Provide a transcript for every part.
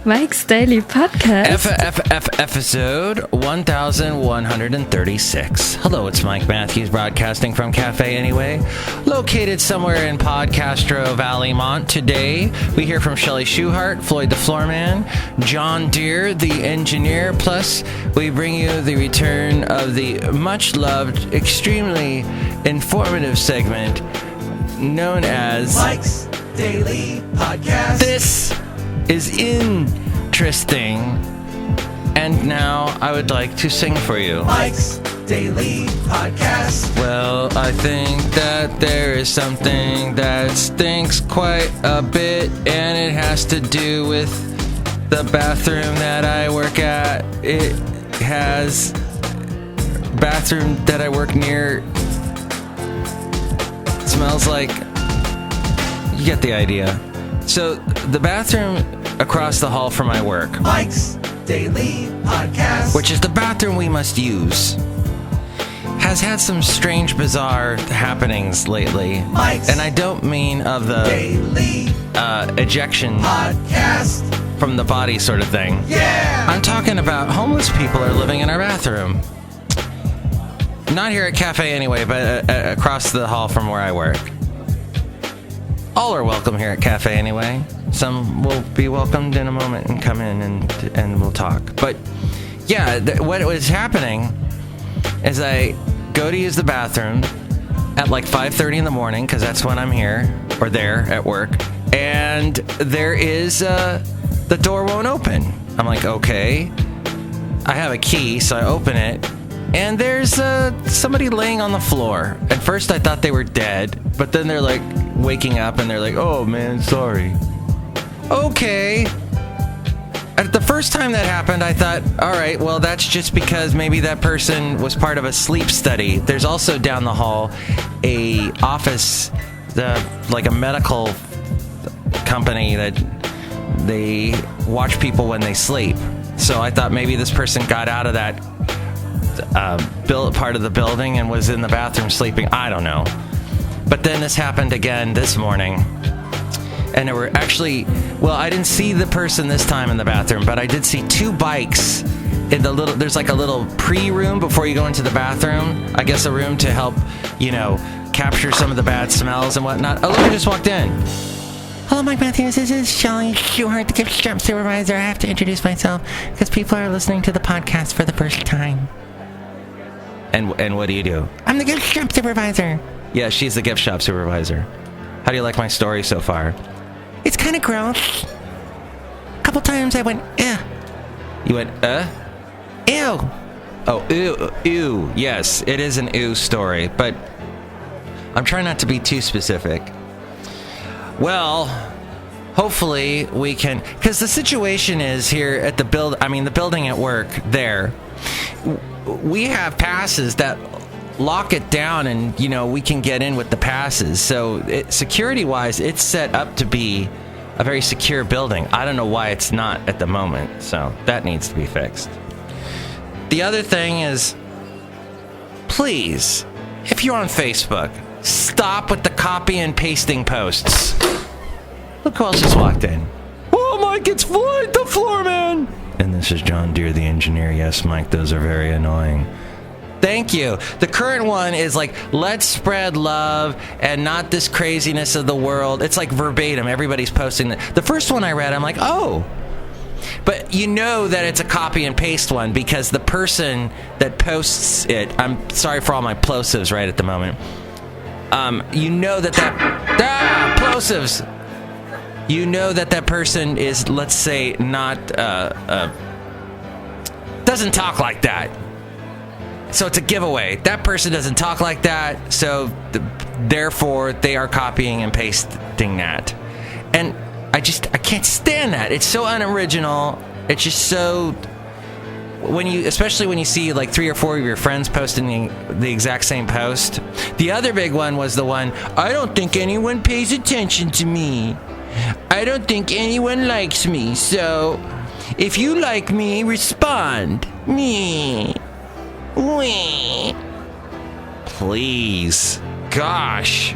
Mike's Daily Podcast. Episode 1136. Hello, it's Mike Matthews broadcasting from Cafe Anyway, located somewhere in Podcastro Valley, Mont. Today, we hear from Chely Shoehart, Floyd the Floorman, John Deere, the engineer, plus we bring you the return of the much-loved, extremely informative segment known as Mike's Daily Podcast. This is Interesting. And now I would like to sing for you. Mike's Daily Podcast. Well, I think that there is something that stinks quite a bit, and it has to do with the bathroom that I work at. It has bathroom that I work near. It smells like, you get the idea. So the bathroom across the hall from my work, Mike's Daily Podcast, which is the bathroom we must use, has had some strange, bizarre happenings lately. Mike's and I don't mean of the Daily ejection Podcast from the body sort of thing. Yeah! I'm talking about homeless people are living in our bathroom. Not here at Cafe Anyway, but across the hall from where I work. All are welcome here at Cafe Anyway. Some will be welcomed in a moment and come in and we'll talk. But yeah, what was happening is I go to use the bathroom at like 5:30 in the morning, because that's when I'm here or there at work, and there is the door won't open. I'm like, okay, I have a key, so I open it, and there's somebody laying on the floor. At first I thought they were dead, but then they're like waking up and they're like, oh man, sorry. Okay. At the first time that happened, I thought, all right, well, that's just because maybe that person was part of a sleep study. There's also down the hall a office, like a medical company that they watch people when they sleep. So I thought maybe this person got out of that part of the building and was in the bathroom sleeping. I don't know. But then this happened again this morning. And there were actually, well, I didn't see the person this time in the bathroom, but I did see two bikes in the little, there's like a little pre-room before you go into the bathroom. I guess a room to help, capture some of the bad smells and whatnot. Oh, look, I just walked in. Hello, Mike Matthews. This is Chely Shoehart, the gift shop supervisor. I have to introduce myself because people are listening to the podcast for the first time. And what do you do? I'm the gift shop supervisor. Yeah, she's the gift shop supervisor. How do you like my story so far? It's kind of gross. A couple times I went, eh. You went, Ew. Oh, ew. Yes, it is an ew story, but I'm trying not to be too specific. Well, hopefully we can, because the situation is here at the the building at work there, we have passes that lock it down, and we can get in with the passes. So security wise, it's set up to be a very secure building. I don't know why it's not at the moment, so that needs to be fixed. The other thing is, please, if you're on Facebook, stop with the copy and pasting posts. Look who else just walked in. Oh, Mike, it's Floyd the Floorman. And this is John Deere, the engineer. Yes, Mike, those are very annoying. Thank you. The current one is like, let's spread love and not this craziness of the world. It's like verbatim. Everybody's posting that. The first one I read, I'm like, oh. But you know that it's a copy and paste one because the person that posts it, I'm sorry for all my plosives right at the moment. You know that plosives. You know that person is, let's say, not, doesn't talk like that. So it's a giveaway. That person doesn't talk like that, so therefore they are copying and pasting that. And I can't stand that. It's so unoriginal. It's just so, especially when you see like 3 or 4 of your friends posting the exact same post. The other big one was the one, I don't think anyone pays attention to me. I don't think anyone likes me, so if you like me, respond. Me. Wee. Please. Gosh.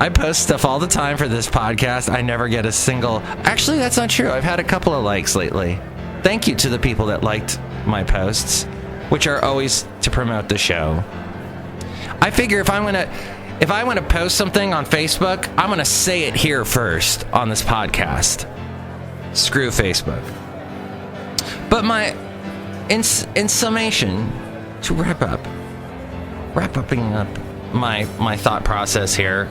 I post stuff all the time for this podcast. I never get a single... Actually, that's not true. I've had a couple of likes lately. Thank you to the people that liked my posts, which are always to promote the show. I figure if I want to post something on Facebook, I'm going to say it here first on this podcast. Screw Facebook. But in summation, to wrap up my thought process here.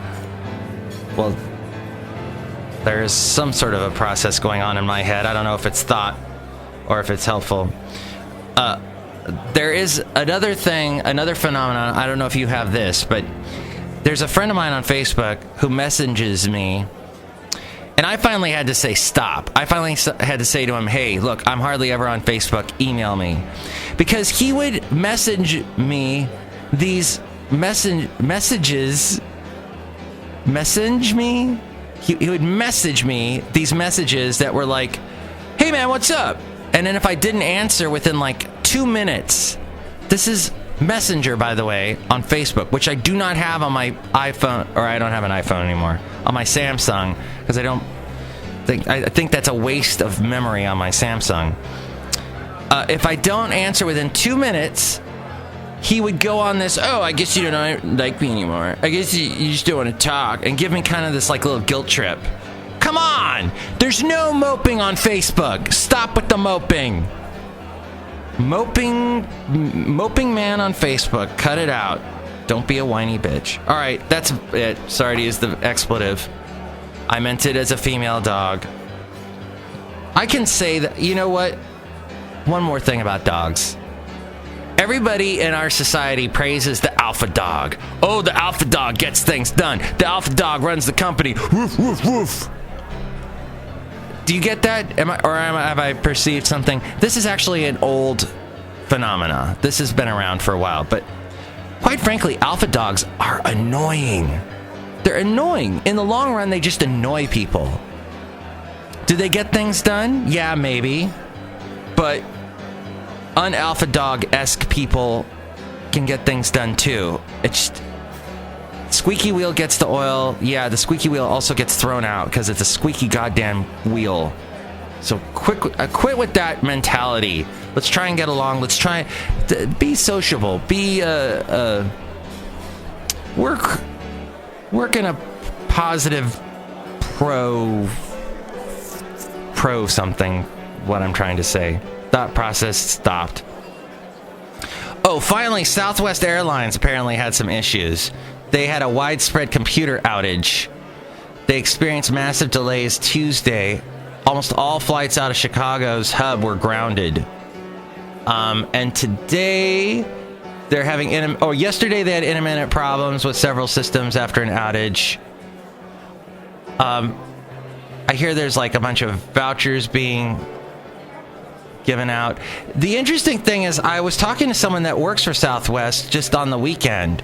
Well, there's some sort of a process going on in my head. I don't know if it's thought or if it's helpful. There is another phenomenon. I don't know if you have this, but there's a friend of mine on Facebook who messages me, and I finally had to say stop. I finally had to say to him, hey, look, I'm hardly ever on Facebook. Email me. Because he would message me these messages. Message me? He would message me these messages that were like, hey, man, what's up? And then if I didn't answer within like 2 minutes, this is Messenger, by the way, on Facebook, which I do not have on my iPhone, or I don't have an iPhone anymore, on my Samsung, because I think that's a waste of memory on my Samsung. If I don't answer within 2 minutes, he would go on this, oh, I guess you don't like me anymore. I guess you just don't want to talk, and give me kind of this like little guilt trip. Come on! There's no moping on Facebook. Stop with the moping. Moping man on Facebook. Cut it out. Don't be a whiny bitch. All right, that's it. Sorry to use the expletive. I meant it as a female dog. I can say that, you know what? One more thing about dogs. Everybody in our society praises the alpha dog. Oh, the alpha dog gets things done. The alpha dog runs the company. Woof, woof, woof. Do you get that? Have I perceived something? This is actually an old phenomena. This has been around for a while, but quite frankly, alpha dogs are annoying. They're annoying. In the long run, they just annoy people. Do they get things done? Yeah, maybe. But un-alpha dog-esque people can get things done too. It's squeaky wheel gets the oil. Yeah, the squeaky wheel also gets thrown out because it's a squeaky goddamn wheel. So quit with that mentality. Let's try and get along. Let's try to be sociable. Be work in a positive pro something. What I'm trying to say. Thought process stopped. Oh, finally, Southwest Airlines apparently had some issues. They had a widespread computer outage. They experienced massive delays Tuesday. Almost all flights out of Chicago's hub were grounded. And today, they're having... yesterday they had intermittent problems with several systems after an outage. I hear there's like a bunch of vouchers being given out. The interesting thing is I was talking to someone that works for Southwest just on the weekend.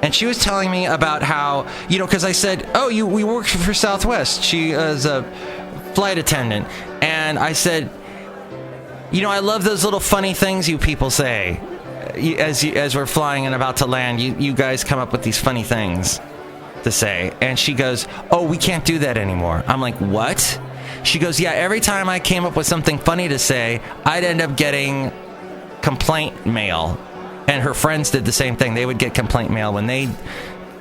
And she was telling me about how, because I said, oh, we work for Southwest. She is a flight attendant. And I said, I love those little funny things you people say. As we're flying and about to land, you guys come up with these funny things to say. And she goes, oh, we can't do that anymore. I'm like, what? She goes, yeah, every time I came up with something funny to say, I'd end up getting complaint mail. And her friends did the same thing. They would get complaint mail when they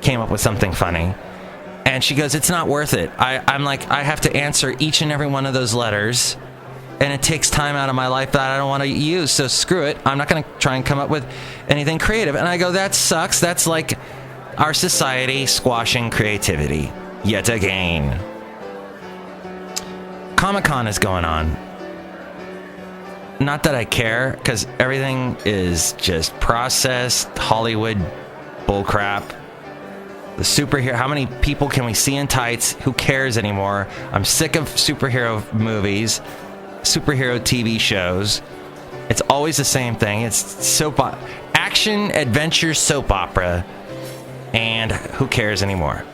came up with something funny. And she goes, it's not worth it. I'm like, I have to answer each and every one of those letters. And it takes time out of my life that I don't want to use. So screw it. I'm not going to try and come up with anything creative. And I go, that sucks. That's like our society squashing creativity yet again. Comic-Con is going on. Not that I care, because everything is just processed Hollywood bullcrap. The superhero, how many people can we see in tights? Who cares anymore? I'm sick of superhero movies, superhero TV shows. It's always the same thing. It's action, adventure, soap opera. And who cares anymore?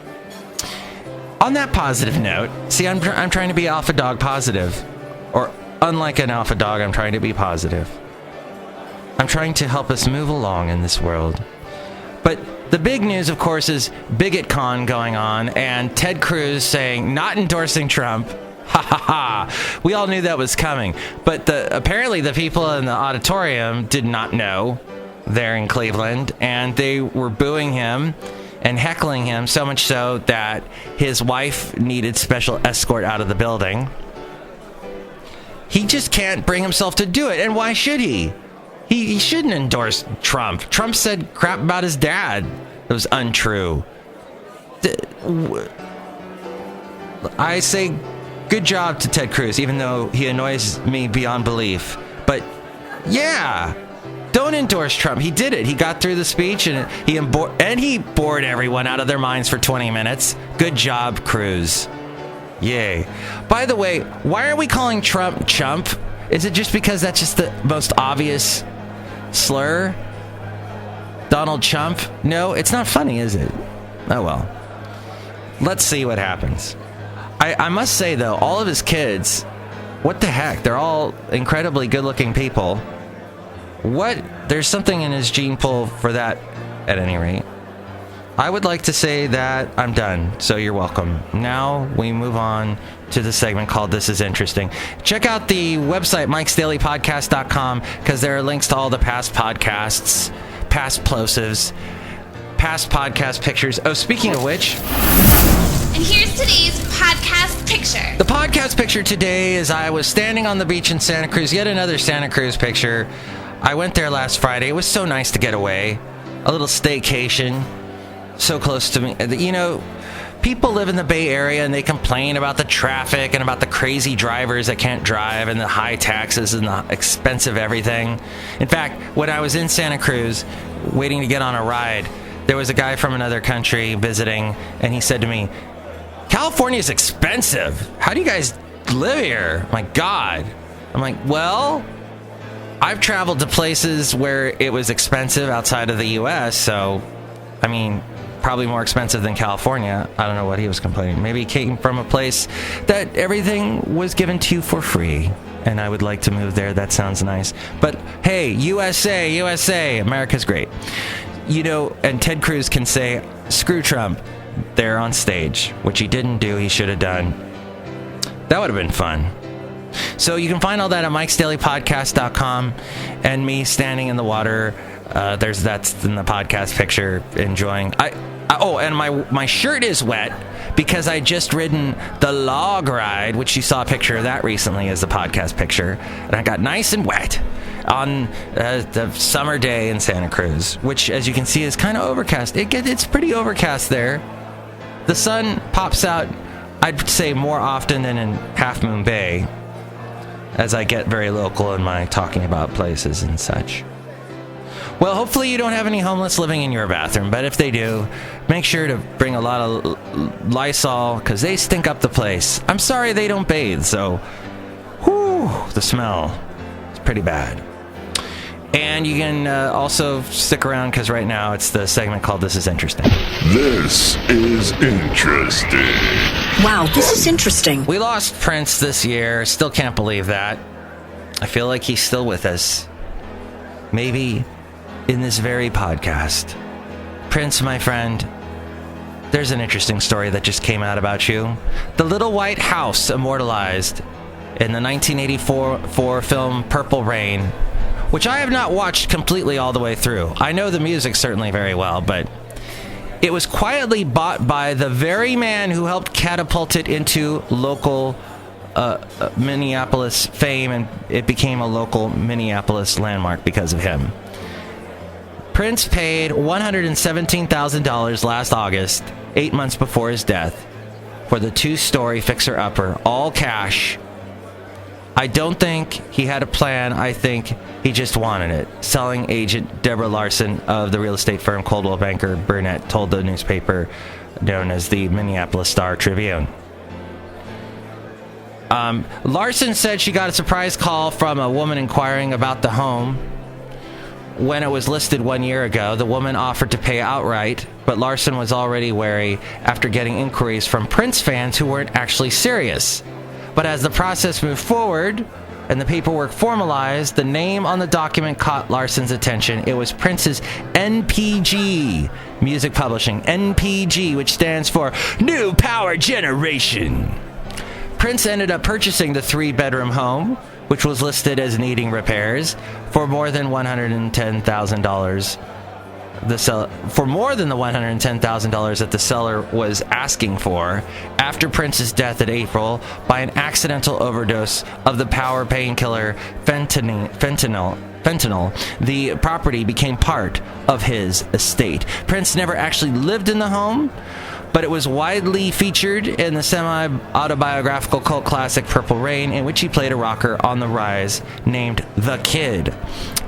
On that positive note, see, I'm trying to be alpha dog positive. Or unlike an alpha dog, I'm trying to be positive. I'm trying to help us move along in this world. But The big news, of course, is BigotCon going on and Ted Cruz saying not endorsing Trump. Ha ha ha. We all knew that was coming. But apparently the people in the auditorium did not know there in Cleveland, and they were booing him and heckling him, so much so that his wife needed special escort out of the building. He just can't bring himself to do it. And why should he? He shouldn't endorse Trump. Trump said crap about his dad. It was untrue. I say good job to Ted Cruz, even though he annoys me beyond belief. But yeah, don't endorse Trump. He did it. He got through the speech and he bored everyone out of their minds for 20 minutes. Good job, Cruz. Yay. By the way, why are we calling Trump chump? Is it just because that's just the most obvious slur? Donald Trump? No, it's not funny, is it? Oh well. Let's see what happens. I must say, though, all of his kids, what the heck? They're all incredibly good-looking people. What? There's something in his gene pool for that, at any rate. I would like to say that I'm done, so you're welcome. Now we move on to the segment called This Is Interesting. Check out the website, mikesdailypodcast.com, because there are links to all the past podcasts, past plosives, past podcast pictures. Oh, speaking of which... And here's today's podcast picture. The podcast picture today is I was standing on the beach in Santa Cruz, yet another Santa Cruz picture. I went there last Friday. It was so nice to get away. A little staycation. So close to me. You know, people live in the Bay Area and they complain about the traffic and about the crazy drivers that can't drive and the high taxes and the expensive everything. In fact, when I was in Santa Cruz waiting to get on a ride, there was a guy from another country visiting, and he said to me, California is expensive. How do you guys live here? My God. I'm like, well, I've traveled to places where it was expensive outside of the U.S., so, I mean, probably more expensive than California. I don't know what he was complaining. Maybe he came from a place that everything was given to you for free, and I would like to move there. That sounds nice. But, hey, USA, USA, America's great. You know, and Ted Cruz can say, screw Trump. There on stage, which he didn't do. He should have done. That would have been fun. So you can find all that at mikesdailypodcast.com, and me standing in the water. That's in the podcast picture, enjoying. And my shirt is wet because I just ridden the log ride, which you saw a picture of that recently as the podcast picture, and I got nice and wet on the summer day in Santa Cruz, which, as you can see, is kind of overcast. It's pretty overcast there. The sun pops out, I'd say, more often than in Half Moon Bay, as I get very local in my talking about places and such. Well, hopefully you don't have any homeless living in your bathroom, but if they do, make sure to bring a lot of Lysol, because they stink up the place. I'm sorry they don't bathe, so, whew, the smell is pretty bad. And you can also stick around, because right now it's the segment called This Is Interesting. This is interesting. Wow, this is interesting. We lost Prince this year. Still can't believe that. I feel like he's still with us. Maybe in this very podcast. Prince, my friend, there's an interesting story that just came out about you. The Little White House immortalized in the 1984 film Purple Rain, which I have not watched completely all the way through. I know the music certainly very well, but it was quietly bought by the very man who helped catapult it into local Minneapolis fame, and it became a local Minneapolis landmark because of him. Prince paid $117,000 last August, 8 months before his death, for the two-story fixer-upper, all cash. I don't think he had a plan. I think he just wanted it. Selling agent Deborah Larson of the real estate firm Coldwell Banker Burnett told the newspaper known as the Minneapolis Star-Tribune. Larson said she got a surprise call from a woman inquiring about the home. When it was listed 1 year ago, the woman offered to pay outright, but Larson was already wary after getting inquiries from Prince fans who weren't actually serious. But as the process moved forward and the paperwork formalized, the name on the document caught Larson's attention. It was Prince's NPG, Music Publishing, NPG, which stands for New Power Generation. Prince ended up purchasing the 3-bedroom home, which was listed as needing repairs, for more than $110,000. For more than the $110,000 that the seller was asking for after Prince's death in April by an accidental overdose of the power painkiller fentanyl. The property became part of his estate. Prince never actually lived in the home, but it was widely featured in the semi-autobiographical cult classic Purple Rain, in which he played a rocker on the rise named The Kid.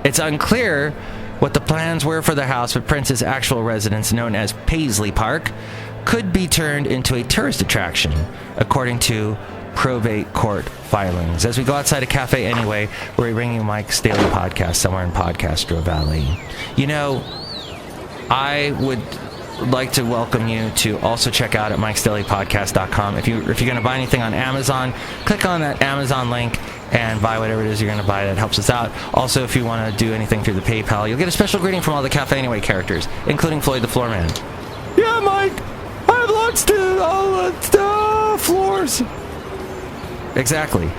It's unclear what the plans were for the house, but Prince's actual residence, known as Paisley Park, could be turned into a tourist attraction, according to probate court filings. As we go outside a cafe anyway, where we bring you Mike's Daily Podcast somewhere in Podcastro Valley. You know, I would like to welcome you to also check out at mikesdailypodcast.com. If you're going to buy anything on Amazon, click on that Amazon link and buy whatever it is you're going to buy. That helps us out. Also, if you want to do anything through the PayPal, you'll get a special greeting from all the Cafe Anyway characters, including Floyd the Floorman. Yeah, Mike, I have lots to floors. Exactly.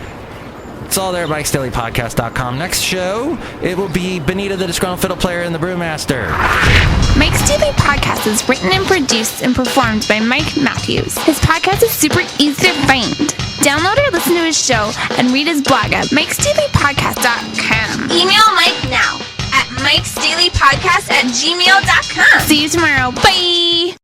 It's all there at mikesdailypodcast.com. Next show, it will be Benita, the Disgruntled Fiddle Player, and the Brewmaster. Mike's Daily Podcast is written and produced and performed by Mike Matthews. His podcast is super easy to find. Download or listen to his show and read his blog at mikesdailypodcast.com. Email Mike now at mikesdailypodcast@gmail.com. See you tomorrow. Bye!